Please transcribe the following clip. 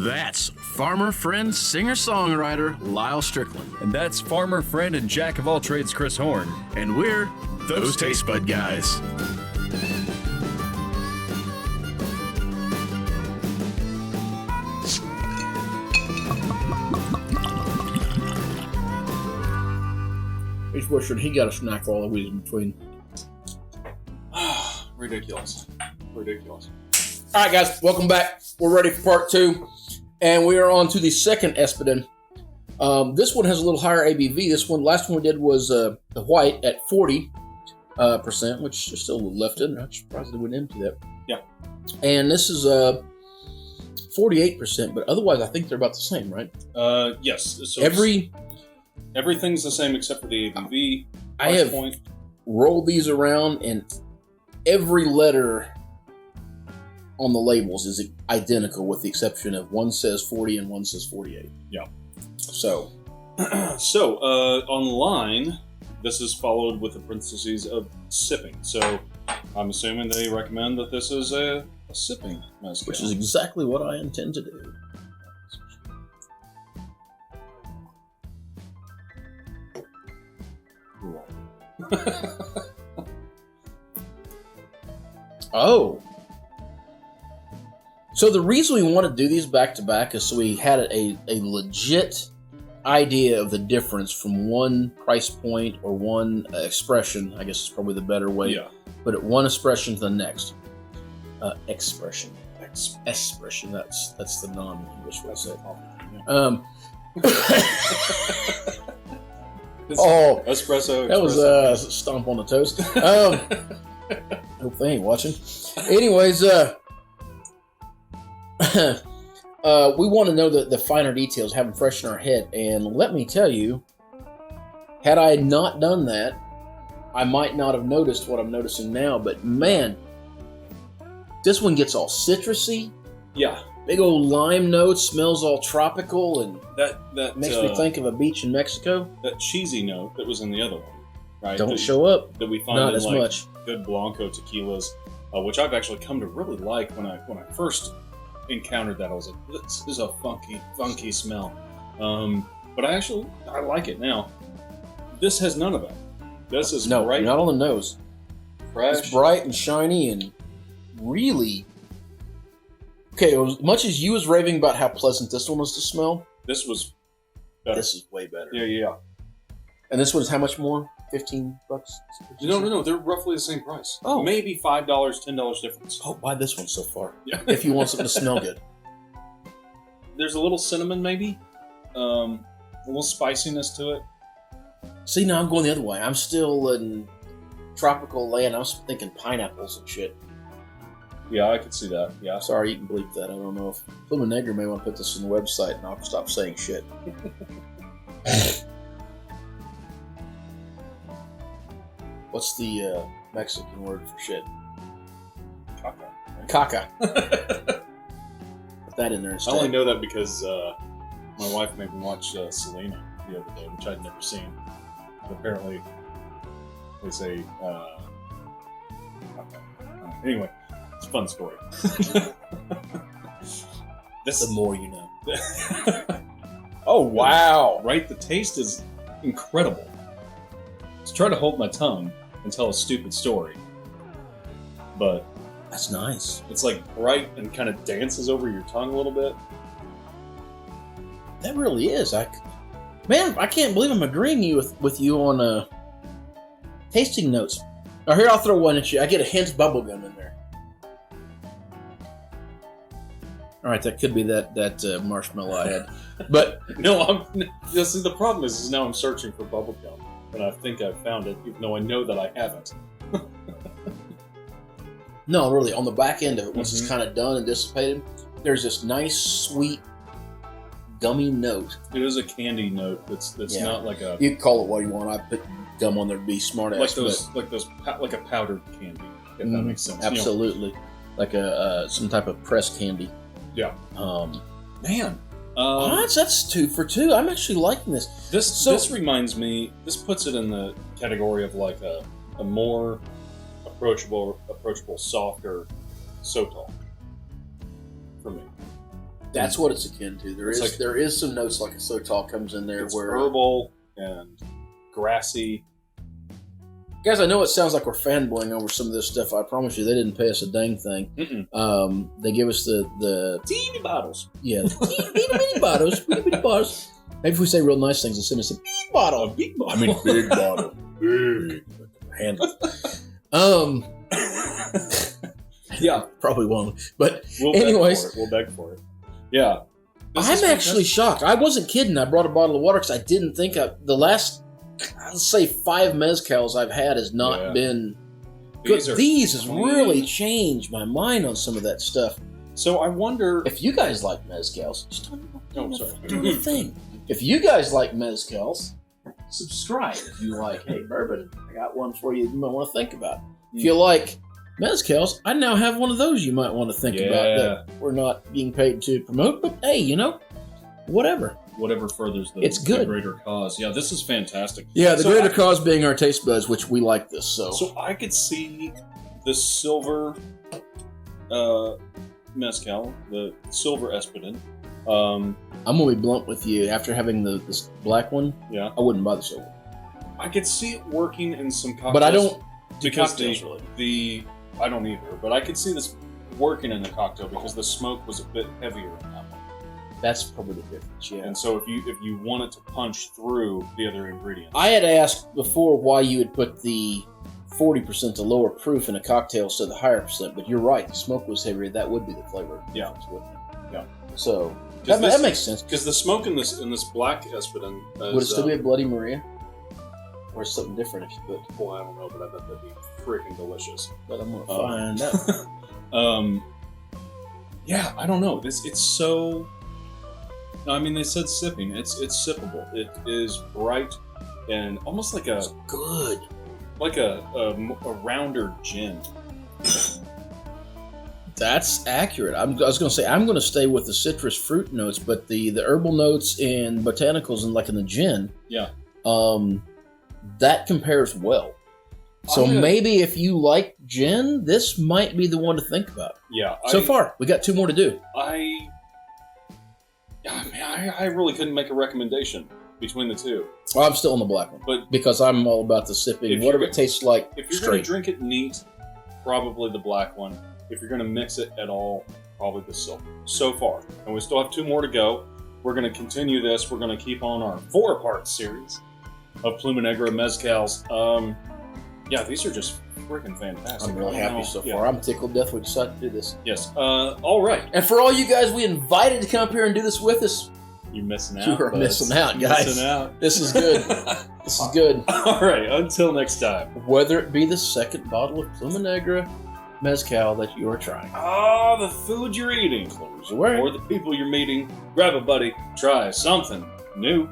That's farmer friend, singer-songwriter Lyal Strickland. And that's farmer friend and jack of all trades Chris Horn. And we're those Tastebudguys. He's wishing he got a snack while we was in between. Ridiculous. All right, guys, welcome back. We're ready for part 2, and we are on to the second Espadin. This one has a little higher ABV. Last one we did was the white at 40%, which is still a little left in. I'm surprised they went into that. Yeah. And this is 48%, but otherwise I think they're about the same, right? Yes. So everything's the same except for the ABV. I have rolled these around, and every letter on the labels is identical, with the exception of one says 40 and one says 48. Yeah. So online, this is followed with the parentheses of sipping. So I'm assuming they recommend that this is a sipping mezcal. Which is exactly what I intend to do. Oh. So the reason we want to do these back to back is so we had a legit idea of the difference from one price point or one expression. I guess is probably the better way. Yeah. But at one expression to the next. Expression. That's the non-English way to say it. Espresso. That was a stomp on the toast. Hope they ain't watching. Anyways, we want to know the finer details, have them fresh in our head. And let me tell you, had I not done that, I might not have noticed what I'm noticing now. But man, this one gets all citrusy. Yeah. Big old lime notes, smells all tropical, and that makes me think of a beach in Mexico. That cheesy note that was in the other one, right? Don't show up. That we find not in as much. Good Blanco tequilas, which I've actually come to really like. When I first encountered that, I was like, "This is a funky smell." But I like it now. This has none of that. This is bright, not on the nose. Fresh. It's bright and shiny and really. Okay, as much as you was raving about how pleasant this one was to smell, this was better. This is way better. Yeah. And this one's how much more? $15? No. They're roughly the same price. Oh. Maybe $5, $10 difference. Oh, buy this one so far. Yeah. If you want something to smell good. There's a little cinnamon, maybe. A little spiciness to it. See, now I'm going the other way. I'm still in tropical land. I was thinking pineapples and shit. Yeah, I could see that. Yeah. Sorry, you can bleep that. I don't know if Pluma Negra may want to put this on the website, and I'll stop saying shit. What's the Mexican word for shit? Caca. Caca. Put that in there instead. I only know that because my wife made me watch Selena the other day, which I'd never seen. But apparently, they say. Anyway, it's a fun story. The more you know. Oh wow! Right, the taste is incredible. Let's try to hold my tongue and tell a stupid story, but that's nice. It's like bright and kind of dances over your tongue a little bit. That really is. I can't believe I'm agreeing with you on tasting notes. Now here, I'll throw one at you. I get a hint of bubblegum in there. All right, that could be that marshmallow I had, but no. See, the problem is now I'm searching for bubblegum, and I think I've found it, even though I know that I haven't. No, really, on the back end of it, once it's kind of done and dissipated, there's this nice, sweet, gummy note. It is a candy note. That's not like a. You can call it what you want. I put gum on there to be smart ass. Like a powdered candy. If that makes sense. Absolutely, like a some type of pressed candy. Yeah. Man. That's 2 for 2. I'm actually liking this. This reminds me. This puts it in the category of like a more approachable, softer Sotol for me. That's what it's akin to. There is some notes like a Sotal comes in there It's where herbal and grassy. guys, I know it sounds like we're fanboying over some of this stuff. I promise you, they didn't pay us a dang thing. They give us the Teeny bottles. bitty bottles, bitty bottles. Maybe if we say real nice things, they'll send us a big bottle. Big bottle. I mean, big bottle. Big handle. Yeah, probably won't. But we'll anyways, we'll beg for it. Yeah, I'm actually shocked. I wasn't kidding. I brought a bottle of water because I didn't think the last, let's say, 5 mezcals I've had has not been good. These has really changed my mind on some of that stuff. So I wonder if you guys like mezcals. Just sorry. do the thing. If you guys like mezcals, subscribe. If you like, hey, bourbon, I got one for you. You might want to think about. If you like mezcals, I now have one of those you might want to think about that we're not being paid to promote. But hey, whatever. Whatever furthers the greater cause. Yeah, this is fantastic. Yeah, the greater cause being our taste buds, which we like this. So I could see the silver mezcal, the silver Espadin. I'm gonna be blunt with you. After having this black one, I wouldn't buy the silver. I could see it working in some cocktails, but I don't. Because I don't either. But I could see this working in the cocktail because the smoke was a bit heavier in that one. That's probably the difference. Yeah. And so if you want it to punch through the other ingredients, I had asked before why you would put the 40% the lower proof in a cocktail instead of the higher percent. But you're right. The smoke was heavier. That would be the flavor. Difference, wouldn't it? Yeah. So. That makes sense. Because the smoke in this black Espadin would it still be a Bloody Maria, or something different if you put? Well, I don't know, but I bet that'd be freaking delicious. But I'm gonna find out. Yeah, I don't know. It's so. I mean, they said sipping. It's sippable. It is bright and almost like a good, like a rounder gin. That's accurate. I was going to say I'm going to stay with the citrus fruit notes, but the herbal notes and botanicals and like in the gin, that compares well. So maybe if you like gin, this might be the one to think about. Yeah. So far, we got 2 more to do. I really couldn't make a recommendation between the two. Well, I'm still on the black one, but because I'm all about the sipping. Whatever it tastes like. If you're going to drink it neat, probably the black one. If you're going to mix it at all, probably the silver. So far. And we still have 2 more to go. We're going to continue this. We're going to keep on our 4-part series of Pluma Negra Mezcals. These are just freaking fantastic. I'm really happy so far. I'm tickled death we decided to do this. Yes. All right. And for all you guys we invited to come up here and do this with us, you're missing out. You are missing out, guys. Missing out. This is good. This is good. All right. Until next time. Whether it be the second bottle of Pluma Negra Mezcal that you are trying. The food you're eating. Close your way. Or the people you're meeting. Grab a buddy. Try something new.